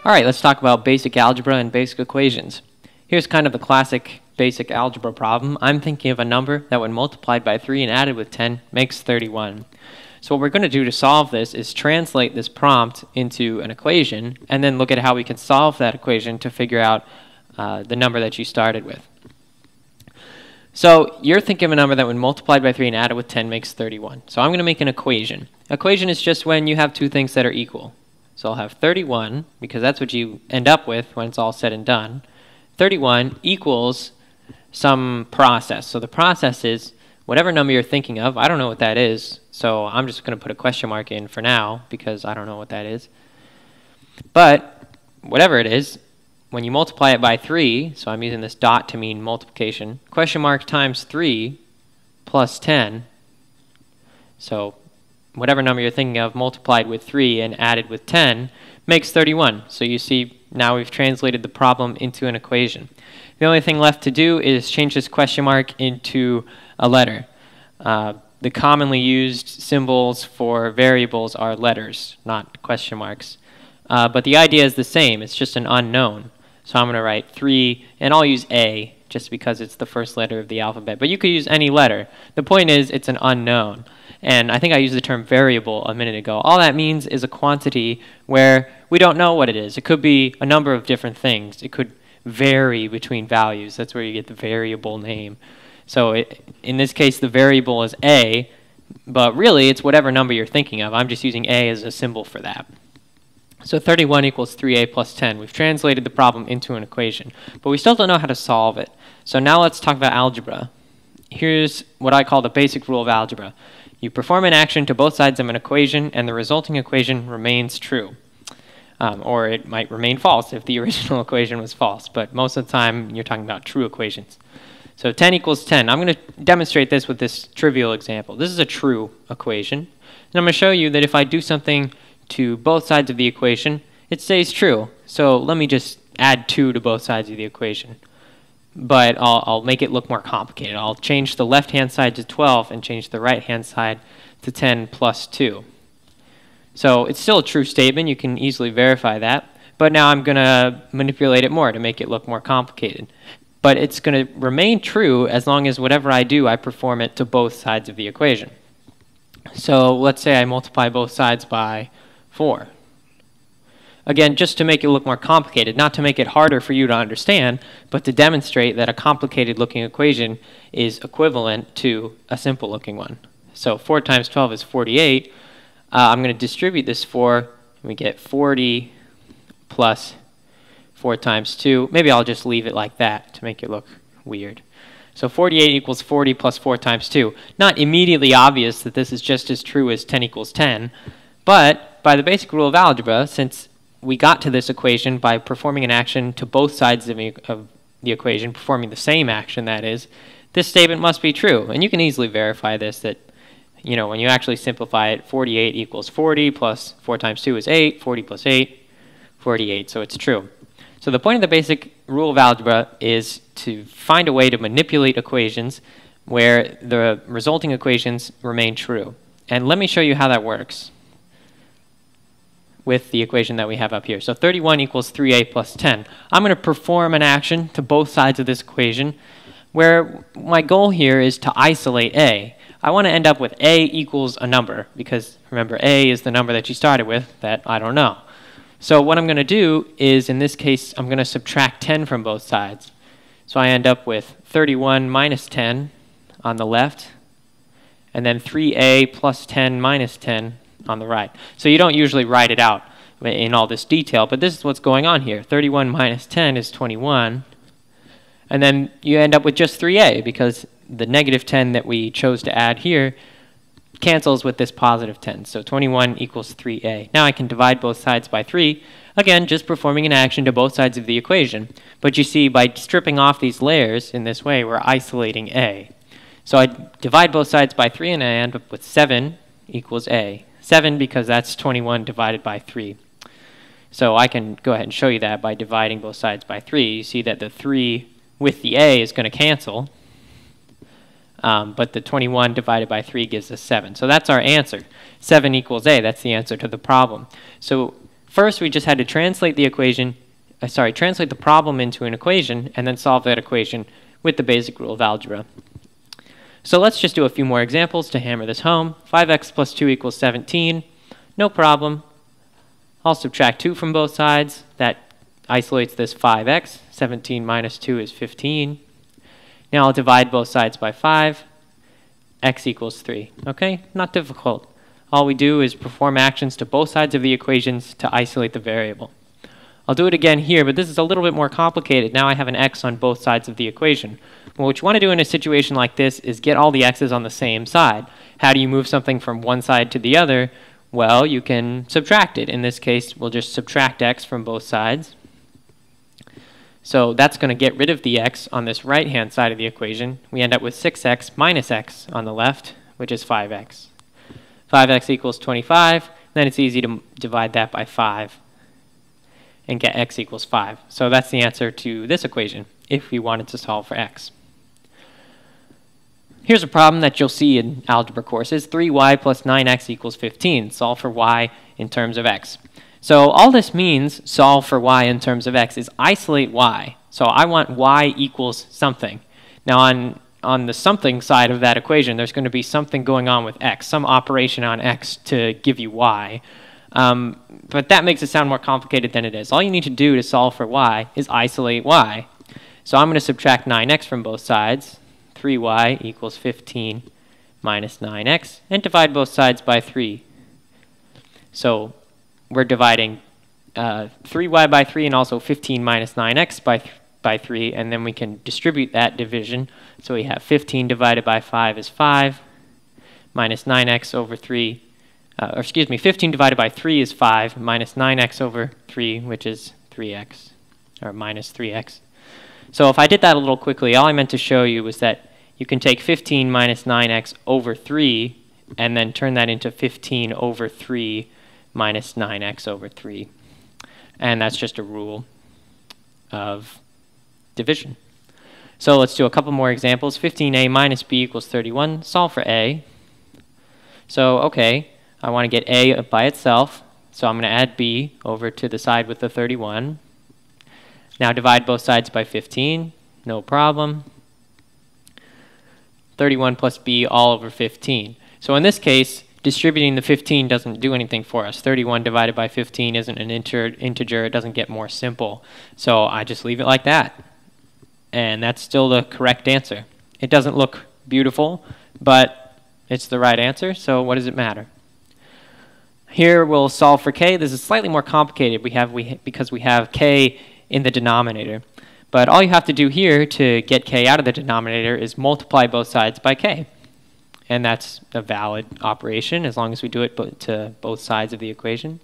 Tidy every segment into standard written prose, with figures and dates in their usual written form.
All right, let's talk about basic algebra and basic equations. Here's kind of the classic basic algebra problem. I'm thinking of a number that when multiplied by 3 and added with 10 makes 31. So what we're going to do to solve this is translate this prompt into an equation and then look at how we can solve that equation to figure out the number that you started with. So you're thinking of a number that when multiplied by 3 and added with 10 makes 31. So I'm going to make an equation. Equation is just when you have two things that are equal. So I'll have 31, because that's what you end up with when it's all said and done. 31 equals some process. So the process is whatever number you're thinking of. I don't know what that is, so I'm just going to put a question mark in for now because I don't know what that is. But whatever it is, when you multiply it by 3, so I'm using this dot to mean multiplication, question mark times 3 plus 10, so whatever number you're thinking of multiplied with 3 and added with 10 makes 31. So you see now we've translated the problem into an equation. The only thing left to do is change this question mark into a letter. The commonly used symbols for variables are letters, not question marks. But the idea is the same. It's just an unknown. So I'm going to write 3, and I'll use A just because it's the first letter of the alphabet. But you could use any letter. The point is it's an unknown. And I think I used the term variable a minute ago. All that means is a quantity where we don't know what it is. It could be a number of different things. It could vary between values. That's where you get the variable name. So in this case, the variable is A, but really it's whatever number you're thinking of. I'm just using A as a symbol for that. So 31 equals 3A plus 10. We've translated the problem into an equation, but we still don't know how to solve it. So now let's talk about algebra. Here's what I call the basic rule of algebra. You perform an action to both sides of an equation, and the resulting equation remains true. Or it might remain false if the original equation was false, but most of the time you're talking about true equations. So 10 equals 10. I'm going to demonstrate this with this trivial example. This is a true equation, and I'm going to show you that if I do something to both sides of the equation, it stays true. So let me just add 2 to both sides of the equation. But I'll make it look more complicated. I'll change the left-hand side to 12 and change the right-hand side to 10 plus 2. So it's still a true statement. You can easily verify that. But now I'm going to manipulate it more to make it look more complicated. But it's going to remain true as long as whatever I do, I perform it to both sides of the equation. So let's say I multiply both sides by 4. Again, just to make it look more complicated, not to make it harder for you to understand, but to demonstrate that a complicated-looking equation is equivalent to a simple-looking one. So 4 times 12 is 48. I'm going to distribute this 4, and we get 40 plus 4 times 2. Maybe I'll just leave it like that to make it look weird. So 48 equals 40 plus 4 times 2. Not immediately obvious that this is just as true as 10 equals 10, but by the basic rule of algebra, since we got to this equation by performing an action to both sides of the equation, performing the same action, that is, this statement must be true. And you can easily verify this, that when you actually simplify it, 48 equals 40 plus 4 times 2 is 8, 40 plus 8, 48, so it's true. So the point of the basic rule of algebra is to find a way to manipulate equations where the resulting equations remain true. And let me show you how that works with the equation that we have up here. So 31 equals 3A plus 10. I'm going to perform an action to both sides of this equation where my goal here is to isolate A. I want to end up with A equals a number because, remember, A is the number that you started with that I don't know. So what I'm going to do is, in this case, I'm going to subtract 10 from both sides. So I end up with 31 minus 10 on the left, and then 3A plus 10 minus 10 on the right. So you don't usually write it out in all this detail, but this is what's going on here. 31 minus 10 is 21, and then you end up with just 3A because the negative 10 that we chose to add here cancels with this positive 10. So 21 equals 3A. Now I can divide both sides by 3, again, just performing an action to both sides of the equation. But you see, by stripping off these layers in this way, we're isolating A. So I divide both sides by 3, and I end up with 7 equals A. 7 because that's 21 divided by 3. So I can go ahead and show you that by dividing both sides by 3. You see that the 3 with the A is going to cancel, but the 21 divided by 3 gives us 7. So that's our answer. 7 equals A. That's the answer to the problem. So First, we just had to translate the translate the problem into an equation and then solve that equation with the basic rule of algebra. So let's just do a few more examples to hammer this home. 5x plus 2 equals 17. No problem. I'll subtract 2 from both sides. That isolates this 5x. 17 minus 2 is 15. Now I'll divide both sides by 5. X equals 3. Okay, not difficult. All we do is perform actions to both sides of the equations to isolate the variable. I'll do it again here, but this is a little bit more complicated. Now I have an x on both sides of the equation. Well, what you want to do in a situation like this is get all the x's on the same side. How do you move something from one side to the other? Well, you can subtract it. In this case, we'll just subtract x from both sides. So that's going to get rid of the x on this right-hand side of the equation. We end up with 6x minus x on the left, which is 5x. 5x equals 25. Then it's easy to divide that by 5 and get x equals 5. So that's the answer to this equation if we wanted to solve for x. Here's a problem that you'll see in algebra courses. 3y plus 9x equals 15. Solve for y in terms of x. So all this means, solve for y in terms of x, is isolate y. So I want y equals something. Now on the something side of that equation, there's going to be something going on with x, some operation on x to give you y. But that makes it sound more complicated than it is. All you need to do to solve for y is isolate y. So I'm going to subtract 9x from both sides. 3y equals 15 minus 9x, and divide both sides by 3. So we're dividing 3y by 3 and also 15 minus 9x by 3, and then we can distribute that division. So we have 15 divided by 5 is 5, minus 9x over 3, 15 divided by 3 is 5, minus 9x over 3, which is 3x, or minus 3x. So if I did that a little quickly, all I meant to show you was that you can take 15 minus 9x over 3 and then turn that into 15 over 3 minus 9x over 3. And that's just a rule of division. So let's do a couple more examples. 15a minus b equals 31. Solve for a. So, okay, I want to get a by itself. So I'm going to add b over to the side with the 31. Now divide both sides by 15. No problem. 31 plus b all over 15. So in this case, distributing the 15 doesn't do anything for us. 31 divided by 15 isn't an integer. It doesn't get more simple. So I just leave it like that. And that's still the correct answer. It doesn't look beautiful, but it's the right answer, so what does it matter? Here we'll solve for k. This is slightly more complicated because we have k in the denominator. But all you have to do here to get k out of the denominator is multiply both sides by k. And that's a valid operation as long as we do it to both sides of the equation.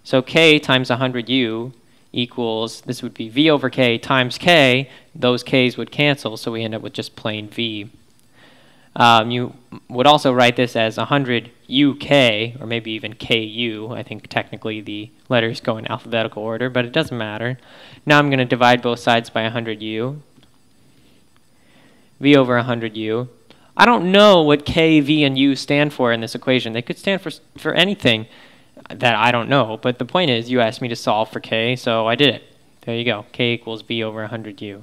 So k times 100u equals, this would be v over k times k. Those k's would cancel, so we end up with just plain v. You would also write this as 100uk, or maybe even ku. I think technically the letters go in alphabetical order, but it doesn't matter. Now I'm going to divide both sides by 100u. V over 100u. I don't know what k, v, and u stand for in this equation. They could stand for anything that I don't know, but the point is you asked me to solve for k, so I did it. There you go. K equals v over 100u.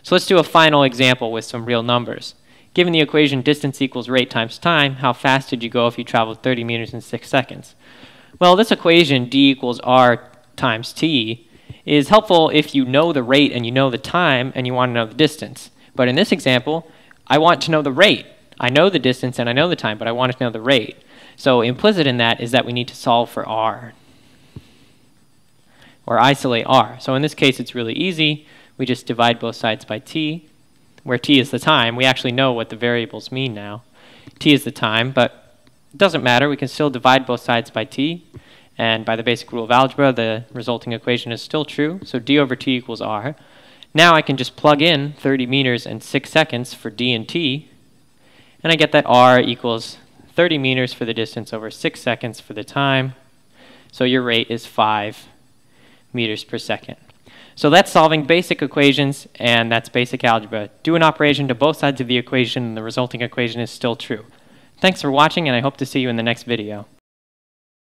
So let's do a final example with some real numbers. Given the equation distance equals rate times time, how fast did you go if you traveled 30 meters in 6 seconds? Well, this equation, d equals r times t, is helpful if you know the rate and you know the time and you want to know the distance. But in this example, I want to know the rate. I know the distance and I know the time, but I want to know the rate. So implicit in that is that we need to solve for r, or isolate r. So in this case, it's really easy. We just divide both sides by t, where t is the time. We actually know what the variables mean now. T is the time, but it doesn't matter. We can still divide both sides by t. And by the basic rule of algebra, the resulting equation is still true. So d over t equals r. Now I can just plug in 30 meters and 6 seconds for d and t. And I get that r equals 30 meters for the distance over 6 seconds for the time. So your rate is 5 meters per second. So that's solving basic equations, and that's basic algebra. Do an operation to both sides of the equation, and the resulting equation is still true. Thanks for watching, and I hope to see you in the next video.